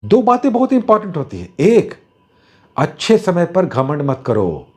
दो बातें बहुत इंपॉर्टेंट होती है। एक, अच्छे समय पर घमंड मत करो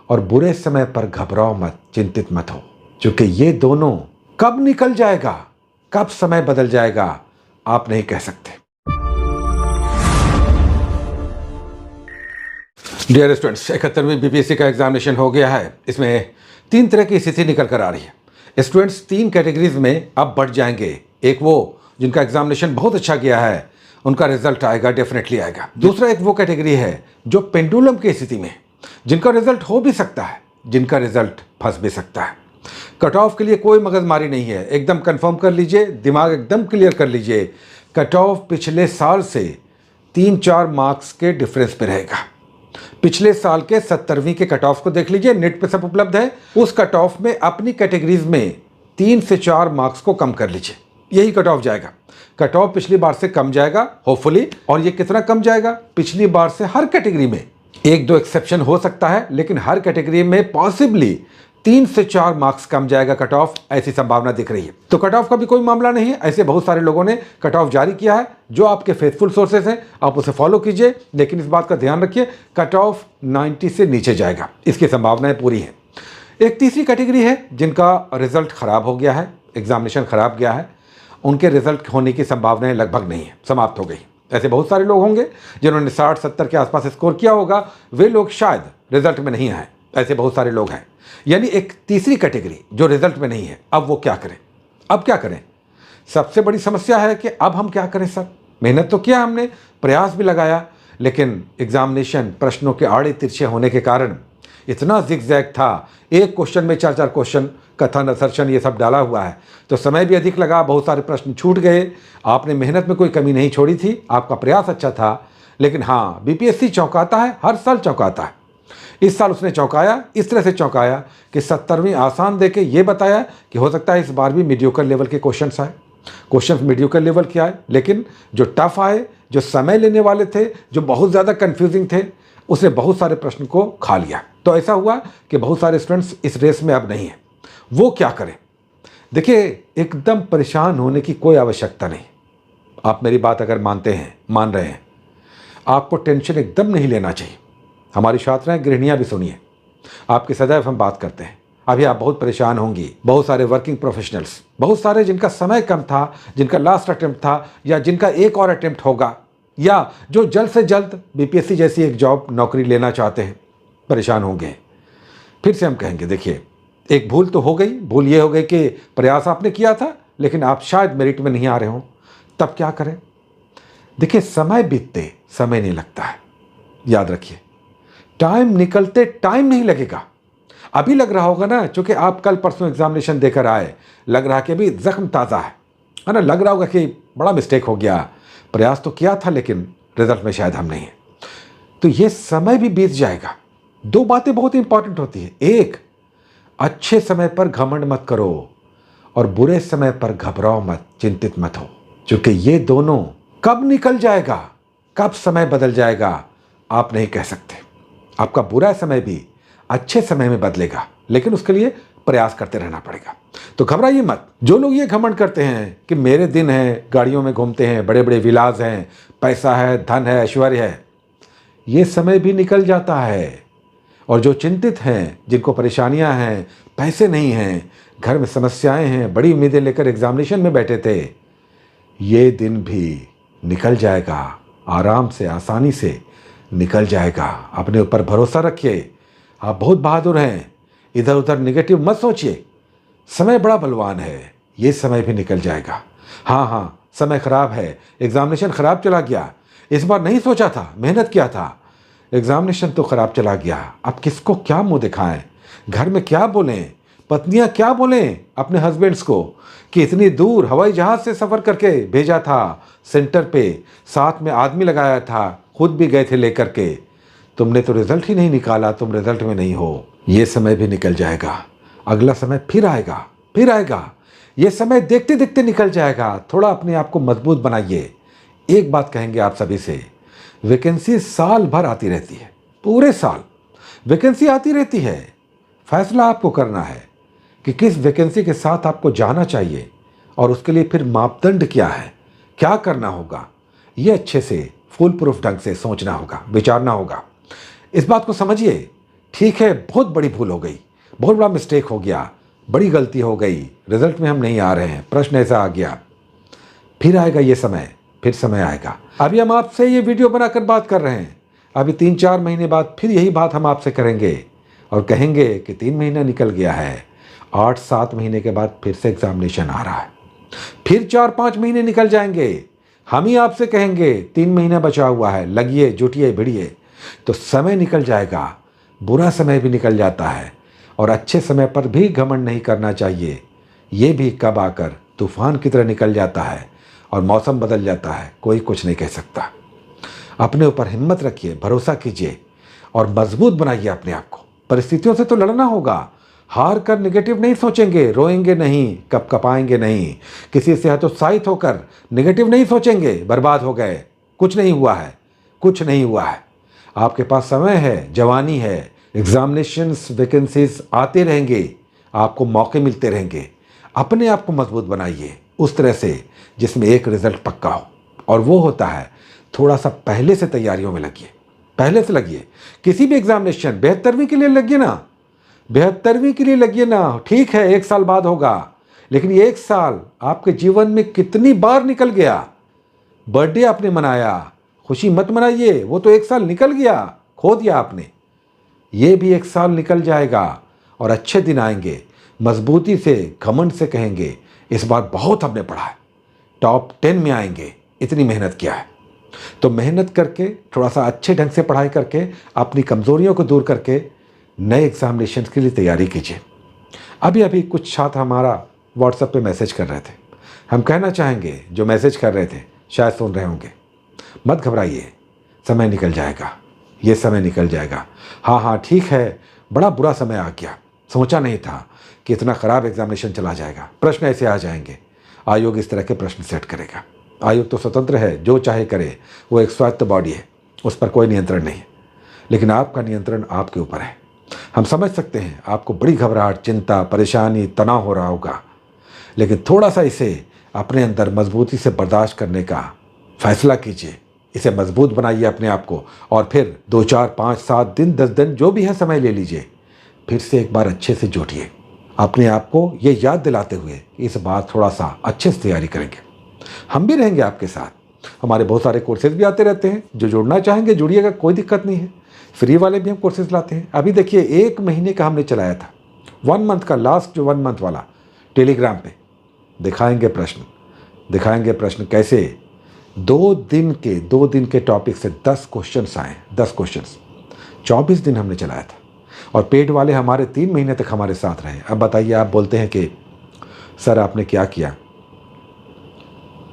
और बुरे समय पर घबराओ मत, चिंतित मत हो, क्योंकि ये दोनों कब निकल जाएगा, कब समय बदल जाएगा, आप नहीं कह सकते। डियर स्टूडेंट्स, 71वीं बीपीएससी का एग्जामिनेशन हो गया है। इसमें 3 तरह की स्थिति निकल कर आ रही है। स्टूडेंट्स 3 कैटेगरीज में अब बढ़ जाएंगे। एक वो जिनका एग्जामिनेशन बहुत अच्छा गया है, उनका रिजल्ट आएगा, डेफिनेटली आएगा। दूसरा एक वो कैटेगरी है जो पेंडुलम की स्थिति में, जिनका रिजल्ट हो भी सकता है, जिनका रिजल्ट फंस भी सकता है। कट ऑफ के लिए कोई मगजमारी नहीं है, एकदम कंफर्म कर लीजिए, दिमाग एकदम क्लियर कर लीजिए। कट ऑफ पिछले साल से 3-4 मार्क्स के डिफरेंस पे रहेगा। पिछले साल के 70वीं के कट ऑफ को देख लीजिए, नेट पे सब उपलब्ध है। उस कट ऑफ में अपनी कैटेगरीज में 3 से 4 मार्क्स को कम कर लीजिए, यही कट ऑफ जाएगा। कट ऑफ पिछली बार से कम जाएगा होपफुली। और ये कितना कम जाएगा? पिछली बार से हर कैटेगरी में, 1-2 एक्सेप्शन हो सकता है, लेकिन हर कैटेगरी में पॉसिबली 3 से 4 मार्क्स कम जाएगा कट ऑफ, ऐसी संभावना दिख रही है। तो कट ऑफ का भी कोई मामला नहीं है। ऐसे बहुत सारे लोगों ने कट ऑफ जारी किया है, जो आपके फेथफुल सोर्सेस हैं, आप उसे फॉलो कीजिए। लेकिन इस बात का ध्यान रखिए, कट ऑफ 90 से नीचे जाएगा, इसकी संभावनाएं पूरी हैं। एक तीसरी कैटेगरी है जिनका रिजल्ट खराब हो गया है, एग्जामिनेशन खराब गया है, उनके रिजल्ट होने की संभावनाएं लगभग नहीं है, समाप्त हो गई। ऐसे बहुत सारे लोग होंगे जिन्होंने 60-70 के आसपास स्कोर किया होगा, वे लोग शायद रिजल्ट में नहीं आए। ऐसे बहुत सारे लोग हैं। यानी एक तीसरी कैटेगरी जो रिजल्ट में नहीं है। अब वो क्या करें? अब क्या करें? सबसे बड़ी समस्या है कि अब हम क्या करें सर? मेहनत तो किया हमने, प्रयास भी लगाया, लेकिन एग्जामिनेशन प्रश्नों के आड़े तिरछे होने के कारण इतना जिगजैग था, एक क्वेश्चन में 4-4 क्वेश्चन, कथन असर्शन ये सब डाला हुआ है, तो समय भी अधिक लगा, बहुत सारे प्रश्न छूट गए। आपने मेहनत में कोई कमी नहीं छोड़ी थी, आपका प्रयास अच्छा था। लेकिन हाँ, बीपीएससी चौंकाता है, हर साल चौंकाता है। इस साल उसने चौंकाया, इस तरह से चौंकाया कि 70वीं आसान देके ये बताया कि हो सकता है इस बार भी मीडियोकर लेवल के क्वेश्चंस आए। क्वेश्चंस मीडियोकर लेवल के आए, लेकिन जो टफ आए, जो समय लेने वाले थे, जो बहुत ज़्यादा कंफ्यूजिंग थे, उसने बहुत सारे प्रश्न को खा लिया। तो ऐसा हुआ कि बहुत सारे स्टूडेंट्स इस रेस में अब नहीं है। वो क्या करें? देखिए, एकदम परेशान होने की कोई आवश्यकता नहीं। आप मेरी बात अगर मानते हैं, मान रहे हैं, आपको टेंशन एकदम नहीं लेना चाहिए। हमारी छात्राएं, गृहिणियां भी सुनिए, आपकी सदैव हम बात करते हैं। अभी आप बहुत परेशान होंगी, बहुत सारे वर्किंग प्रोफेशनल्स, बहुत सारे जिनका समय कम था, जिनका लास्ट अटेम्प्ट था, या जिनका एक और अटेम्प्ट होगा, या जो जल्द से जल्द बीपीएससी जैसी एक जॉब नौकरी लेना चाहते हैं, परेशान होंगे। फिर से हम कहेंगे, देखिए, एक भूल तो हो गई। भूल ये हो गई कि प्रयास आपने किया था, लेकिन आप शायद मेरिट में नहीं आ रहे हो। तब क्या करें? देखिए, समय बीतते समय नहीं लगता है, याद रखिए। टाइम निकलते टाइम नहीं लगेगा। अभी लग रहा होगा ना, चूंकि आप कल परसों एग्जामिनेशन देकर आए, लग रहा कि अभी जख्म ताज़ा है ना, लग रहा होगा कि बड़ा मिस्टेक हो गया, प्रयास तो किया था लेकिन रिजल्ट में शायद हम नहीं हैं। तो ये समय भी बीत जाएगा। दो बातें बहुत इंपॉर्टेंट होती है। एक, अच्छे समय पर घमंड मत करो और बुरे समय पर घबराओ मत, चिंतित मत हो, क्योंकि ये दोनों कब निकल जाएगा, कब समय बदल जाएगा, आप नहीं कह सकते। आपका बुरा समय भी अच्छे समय में बदलेगा, लेकिन उसके लिए प्रयास करते रहना पड़ेगा। तो घबराइए मत। जो लोग ये घमंड करते हैं कि मेरे दिन हैं, गाड़ियों में घूमते हैं, बड़े बड़े विलास हैं, पैसा है, धन है, ऐश्वर्य है, ये समय भी निकल जाता है। और जो चिंतित हैं, जिनको परेशानियां हैं, पैसे नहीं हैं, घर में समस्याएं हैं, बड़ी उम्मीदें लेकर एग्जामिनेशन में बैठे थे, ये दिन भी निकल जाएगा, आराम से, आसानी से निकल जाएगा। अपने ऊपर भरोसा रखिए, आप बहुत बहादुर हैं। इधर उधर नेगेटिव मत सोचिए, समय बड़ा बलवान है, ये समय भी निकल जाएगा। हाँ, समय खराब है, एग्जामिनेशन खराब चला गया, इस बार नहीं सोचा था, मेहनत किया था, एग्जामिनेशन तो खराब चला गया। अब किसको क्या मुंह दिखाएं, घर में क्या बोलें, पत्नियां क्या बोलें अपने हस्बैंड्स को कि इतनी दूर हवाई जहाज से सफ़र करके भेजा था सेंटर पे, साथ में आदमी लगाया था, खुद भी गए थे लेकर के, तुमने तो रिजल्ट ही नहीं निकाला, तुम रिजल्ट में नहीं हो। ये समय भी निकल जाएगा, अगला समय फिर आएगा, फिर आएगा। ये समय देखते देखते निकल जाएगा। थोड़ा अपने आप को मजबूत बनाइए। एक बात कहेंगे आप सभी से, वैकेंसी साल भर आती रहती है, पूरे साल वैकेंसी आती रहती है। फैसला आपको करना है कि किस वैकेंसी के साथ आपको जाना चाहिए, और उसके लिए फिर मापदंड क्या है, क्या करना होगा, ये अच्छे से फुल प्रूफ ढंग से सोचना होगा, विचारना होगा। इस बात को समझिए, ठीक है बहुत बड़ी भूल हो गई, बहुत बड़ा मिस्टेक हो गया, बड़ी गलती हो गई, रिजल्ट में हम नहीं आ रहे हैं, प्रश्न ऐसा आ गया, फिर आएगा ये समय, फिर समय आएगा। अभी हम आपसे ये वीडियो बनाकर बात कर रहे हैं, अभी 3-4 महीने बाद फिर यही बात हम आपसे करेंगे और कहेंगे कि 3 महीना निकल गया है, 8-7 महीने के बाद फिर से एग्जामिनेशन आ रहा है, फिर 4-5 महीने निकल जाएंगे, हम ही आपसे कहेंगे 3 महीना बचा हुआ है, लगिए, जुटिए, भिड़िए। तो समय निकल जाएगा, बुरा समय भी निकल जाता है और अच्छे समय पर भी घमंड नहीं करना चाहिए। ये भी कब आकर तूफान की तरह निकल जाता है और मौसम बदल जाता है, कोई कुछ नहीं कह सकता। अपने ऊपर हिम्मत रखिए, भरोसा कीजिए और मजबूत बनाइए अपने आप को। परिस्थितियों से तो लड़ना होगा, हार कर निगेटिव नहीं सोचेंगे, रोएंगे नहीं, कपाएंगे नहीं, किसी से हतोत्साहित होकर निगेटिव नहीं सोचेंगे, बर्बाद हो गए, कुछ नहीं हुआ है, कुछ नहीं हुआ है। आपके पास समय है, जवानी है, एग्जामिनेशंस, वैकेंसीज आते रहेंगे, आपको मौके मिलते रहेंगे। अपने आप को मजबूत बनाइए उस तरह से जिसमें एक रिजल्ट पक्का हो, और वो होता है थोड़ा सा पहले से तैयारियों में लगिए, पहले से लगिए। किसी भी एग्जामिनेशन 72वीं के लिए लगिए ना, 72वीं के लिए लगिए ना, ठीक है 1 साल बाद होगा, लेकिन ये 1 साल आपके जीवन में कितनी बार निकल गया। बर्थडे आपने मनाया, खुशी मत मनाइए, वो तो 1 साल निकल गया, खो दिया आपने। ये भी 1 साल निकल जाएगा और अच्छे दिन आएंगे, मजबूती से, घमंड से कहेंगे इस बार बहुत हमने पढ़ा है, टॉप 10 में आएंगे, इतनी मेहनत किया है। तो मेहनत करके, थोड़ा सा अच्छे ढंग से पढ़ाई करके, अपनी कमजोरियों को दूर करके नए एग्जामिनेशन के लिए तैयारी कीजिए। अभी कुछ छात्र हमारा व्हाट्सएप पे मैसेज कर रहे थे, हम कहना चाहेंगे, जो मैसेज कर रहे थे शायद सुन रहे होंगे, मत घबराइए, समय निकल जाएगा, ये समय निकल जाएगा। हाँ ठीक है, बड़ा बुरा समय आ गया, सोचा नहीं था कि इतना ख़राब एग्जामिनेशन चला जाएगा, प्रश्न ऐसे आ जाएंगे। आयोग इस तरह के प्रश्न सेट करेगा। आयोग तो स्वतंत्र है, जो चाहे करे, वो एक स्वायत्त बॉडी है, उस पर कोई नियंत्रण नहीं है, लेकिन आपका नियंत्रण आपके ऊपर है। हम समझ सकते हैं आपको बड़ी घबराहट, चिंता, परेशानी, तनाव हो रहा होगा, लेकिन थोड़ा सा इसे अपने अंदर मजबूती से बर्दाश्त करने का फैसला कीजिए, इसे मजबूत बनाइए अपने आप को, और फिर 2, 4, 5, 7 दिन, 10 दिन जो भी है समय ले लीजिए, फिर से एक बार अच्छे से जुटिए, अपने आप को ये याद दिलाते हुए इस बार थोड़ा सा अच्छे से तैयारी करेंगे। हम भी रहेंगे आपके साथ, हमारे बहुत सारे कोर्सेज भी आते रहते हैं, जो जुड़ना चाहेंगे जुड़िएगा, कोई दिक्कत नहीं है। फ्री वाले भी हम कोर्सेज लाते हैं। अभी देखिए 1 महीने का हमने चलाया था, 1 मंथ का, लास्ट जो 1 मंथ वाला टेलीग्राम पे दिखाएंगे प्रश्न कैसे 2 दिन के टॉपिक से 10 क्वेश्चन आए, 10 क्वेश्चन 24 दिन हमने चलाया था, और पेड वाले हमारे 3 महीने तक हमारे साथ रहे। अब बताइए, आप बोलते हैं कि सर आपने क्या किया,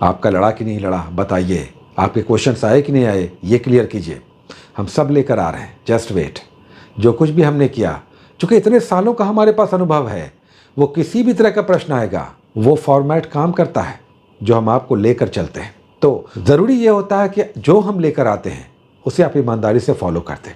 आपका लड़ा कि नहीं लड़ा, बताइए, आपके क्वेश्चंस आए कि नहीं आए, ये क्लियर कीजिए। हम सब लेकर आ रहे हैं, जस्ट वेट। जो कुछ भी हमने किया, चूँकि इतने सालों का हमारे पास अनुभव है, वो किसी भी तरह का प्रश्न आएगा, वो फॉर्मेट काम करता है जो हम आपको लेकर चलते हैं। तो ज़रूरी ये होता है कि जो हम लेकर आते हैं उसे आप ईमानदारी से फॉलो करते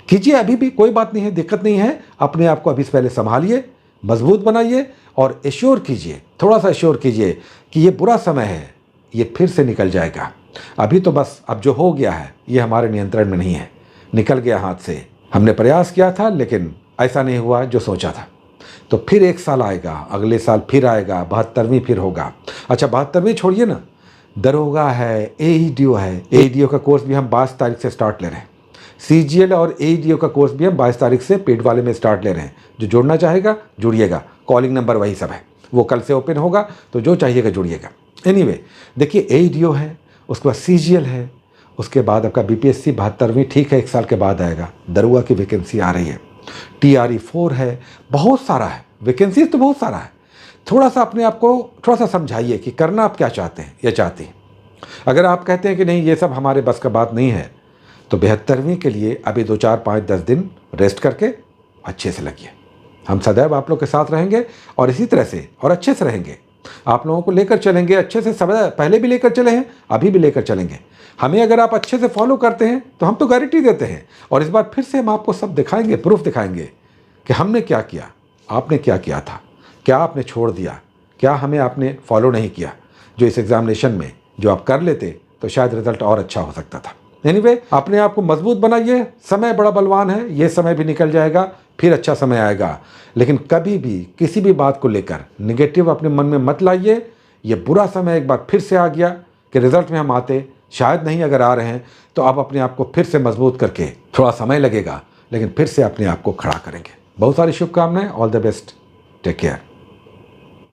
कीजिए। अभी भी कोई बात नहीं है, दिक्कत नहीं है, अपने आप को अभी से पहले संभालिए, मजबूत बनाइए और एश्योर कीजिए, थोड़ा सा एश्योर कीजिए कि ये बुरा समय है, ये फिर से निकल जाएगा। अभी तो बस अब जो हो गया है ये हमारे नियंत्रण में नहीं है, निकल गया हाथ से। हमने प्रयास किया था लेकिन ऐसा नहीं हुआ जो सोचा था। तो फिर 1 साल आएगा, अगले साल फिर आएगा, 72वीं फिर होगा। अच्छा 72वीं छोड़िए ना, दरोगा है, एईडीओ है, एईडीओ का कोर्स भी हम 22 तारीख से स्टार्ट ले रहे हैं। सीजीएल और एईडीओ का कोर्स भी हम 22 तारीख से पेड वाले में स्टार्ट ले रहे हैं। जो जुड़ना चाहेगा जुड़िएगा, कॉलिंग नंबर वही सब है, वो कल से ओपन होगा, तो जो चाहिएगा जुड़िएगा। एनीवे देखिए, एईडीओ है, उसके बाद सीजीएल है, उसके बाद आपका बीपीएससी 72वीं, ठीक है 1 साल के बाद आएगा। दरोगा की वैकेंसी आ रही है, टीआरई 4 है, बहुत सारा है, वैकेंसी तो बहुत सारा है। थोड़ा सा अपने आप को थोड़ा सा समझाइए कि करना आप क्या चाहते हैं या चाहती हैं। अगर आप कहते हैं कि नहीं ये सब हमारे बस का बात नहीं है, तो 72वीं के लिए अभी 2, 4, 5, 10 दिन रेस्ट करके अच्छे से लगिए। हम सदैव आप लोग के साथ रहेंगे और इसी तरह से और अच्छे से रहेंगे, आप लोगों को लेकर चलेंगे अच्छे से। सब पहले भी लेकर चले हैं, अभी भी लेकर चलेंगे। हमें अगर आप अच्छे से फॉलो करते हैं तो हम तो गारंटी देते हैं, और इस बार फिर से हम आपको सब दिखाएंगे, प्रूफ दिखाएंगे कि हमने क्या किया, आपने क्या किया था, क्या आपने छोड़ दिया, क्या हमें आपने फॉलो नहीं किया। जो इस एग्जामिनेशन में जो आप कर लेते तो शायद रिजल्ट और अच्छा हो सकता था। एनीवे, अपने आप को मजबूत बनाइए। समय बड़ा बलवान है, ये समय भी निकल जाएगा, फिर अच्छा समय आएगा। लेकिन कभी भी किसी भी बात को लेकर निगेटिव अपने मन में मत लाइए। ये बुरा समय एक बार फिर से आ गया कि रिजल्ट में हम आते, शायद नहीं अगर आ रहे हैं तो आप अपने आप को फिर से मजबूत करके, थोड़ा समय लगेगा लेकिन फिर से अपने आप को खड़ा करेंगे। बहुत सारी शुभकामनाएं। All the best. Take care.